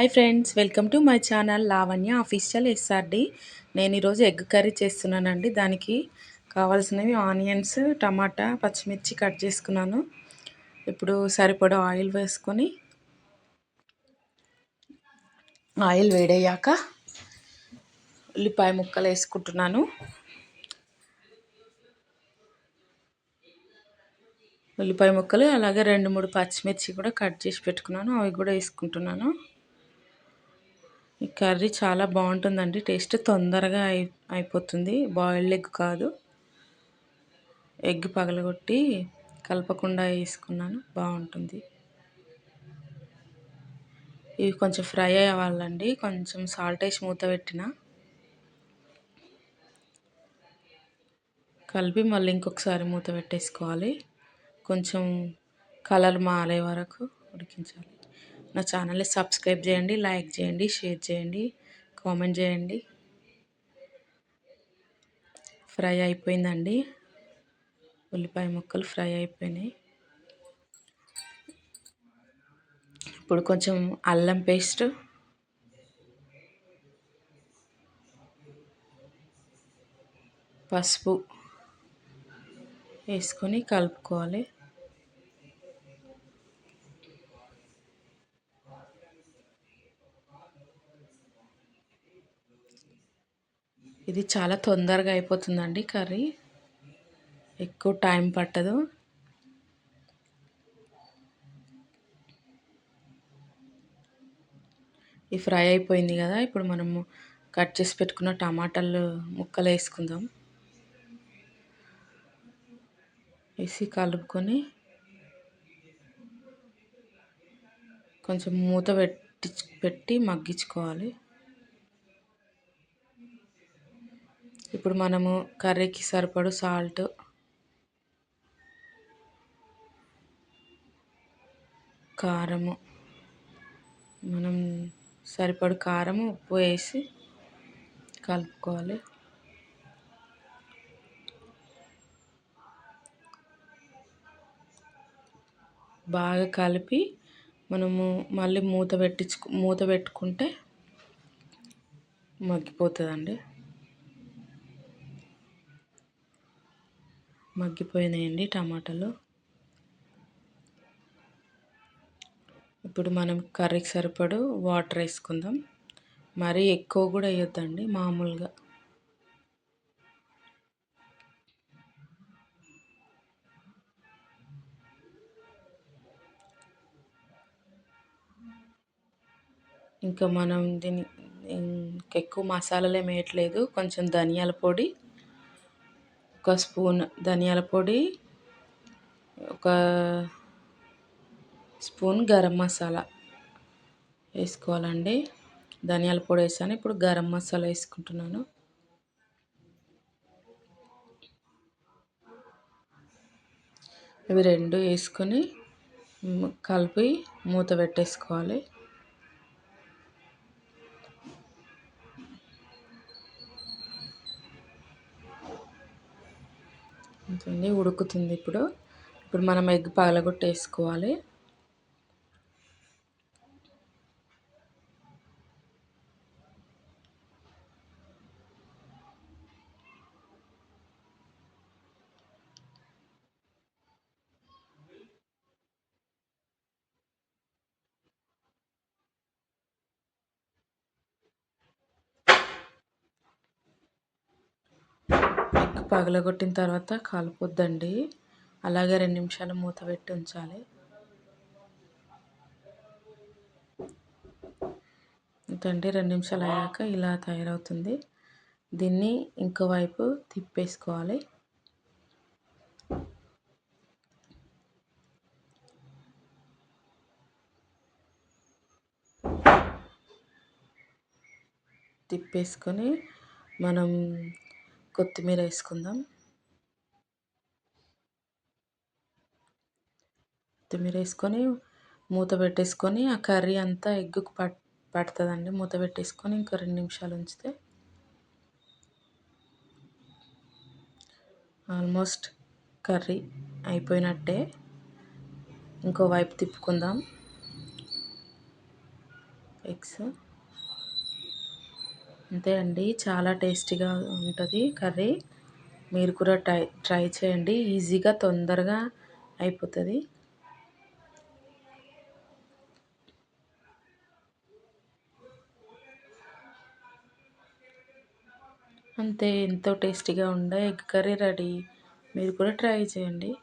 Hi friends, welcome to my channel Lavanya official SRD. నేను ఈరోజు egg curry చేస్తున్నానండి. దానికి కావాల్సినవి ఆనియన్స్, టమాటా, పచ్చిమిర్చి కట్ చేసుకున్నాను. ఇప్పుడు సరిపడా ఆయిల్ వేసుకొని ఆయిల్ వేడయ్యాక ఉల్లిపాయ ముక్కలు వేసుకుంటున్నాను. ఉల్లిపాయ ముక్కలు అలాగే 2-3 పచ్చిమిర్చి కూడా కట్ చేసి పెట్టుకున్నాను, అవి కూడా వేసుకుంటున్నాను. ఈ కర్రీ చాలా బాగుంటుందండి. టేస్ట్ తొందరగా అయిపోతుంది. బాయిల్డ్ ఎగ్ కాదు, ఎగ్ పగలగొట్టి కలపకుండా వేసుకున్నాను, బాగుంటుంది. ఇవి కొంచెం ఫ్రై అవ్వాలండి. కొంచెం సాల్ట్ వేసి మూత పెట్టిన కలిపి మళ్ళీ ఇంకొకసారి మూత పెట్టేసుకోవాలి. కొంచెం కలర్ మారే వరకు ఉడికించాలి. నా ఛానల్ని సబ్స్క్రైబ్ చేయండి, లైక్ చేయండి, షేర్ చేయండి, కామెంట్ చేయండి. ఫ్రై అయిపోయిందండి. ఉల్లిపాయ ముక్కలు ఫ్రై అయిపోయినాయి. ఇప్పుడు కొంచెం అల్లం పేస్ట్, పసుపు వేసుకొని కలుపుకోవాలి. ఇది చాలా తొందరగా అయిపోతుందండి కర్రీ, ఎక్కువ టైం పట్టదు. ఈ ఫ్రై అయిపోయింది కదా, ఇప్పుడు మనము కట్ చేసి పెట్టుకున్న టమాటాలు ముక్కలు వేసుకుందాం. వేసి కలుపుకొని కొంచెం మూత పెట్టి మగ్గించుకోవాలి. ఇప్పుడు మనము కర్రీకి సరిపడు సాల్ట్, కారము, మనం సరిపడు కారం, ఉప్పు వేసి కలుపుకోవాలి. బాగా కలిపి మనము మళ్ళీ మూత పెట్టుకుంటే మగ్గిపోతుందండి. మగ్గిపోయినాయండి టమాటాలు. ఇప్పుడు మనం కర్రీకి సరిపడు వాటర్ వేసుకుందాం. మరీ ఎక్కువ కూడా వేయొద్దండి, మామూలుగా. ఇంకా మనం ఎక్కువ మసాలాలు ఏమి వేయట్లేదు. కొంచెం ధనియాల పొడి, 1 స్పూన్ ధనియాల పొడి, 1 స్పూన్ గరం మసాలా వేసుకోవాలండి. ధనియాల పొడి వేసాను, ఇప్పుడు గరం మసాలా వేసుకుంటున్నాను. ఇవి 2 వేసుకొని కలిపి మూత పెట్టేసుకోవాలి. ఉంటుంది, ఉడుకుతుంది. ఇప్పుడు మనం ఎగ్ పగలగొట్టి వేసుకోవాలి. ఎగ్ పగలగొట్టిన తర్వాత కలపొద్దండి, అలాగే 2 నిమిషాలు మూత పెట్టి ఉంచాలి. ఇంతండి, 2 నిమిషాలు అయ్యాక ఇలా తయారవుతుంది. దీన్ని ఇంకో వైపు తిప్పేసుకోవాలి. తిప్పేసుకొని మనం కొత్తిమీర వేసుకుందాం. కొత్తిమీర వేసుకొని మూత పెట్టేసుకొని ఆ కర్రీ అంతా ఎగ్గుకు పడుతుందండి. మూత పెట్టేసుకొని ఇంకో 2 నిమిషాలు ఉంచితే ఆల్మోస్ట్ కర్రీ అయిపోయినట్టే. ఇంకో వైపు తిప్పుకుందాం. ఎగ్స్. అంతే అండి, చాలా టేస్టీగా ఉంటుంది కర్రీ. మీరు కూడా ట్రై ట్రై చేయండి, ఈజీగా తొందరగా అయిపోతుంది. అంతే, ఎంతో టేస్టీగా ఉండే ఎగ్ కర్రీ రెడీ. మీరు కూడా ట్రై చేయండి.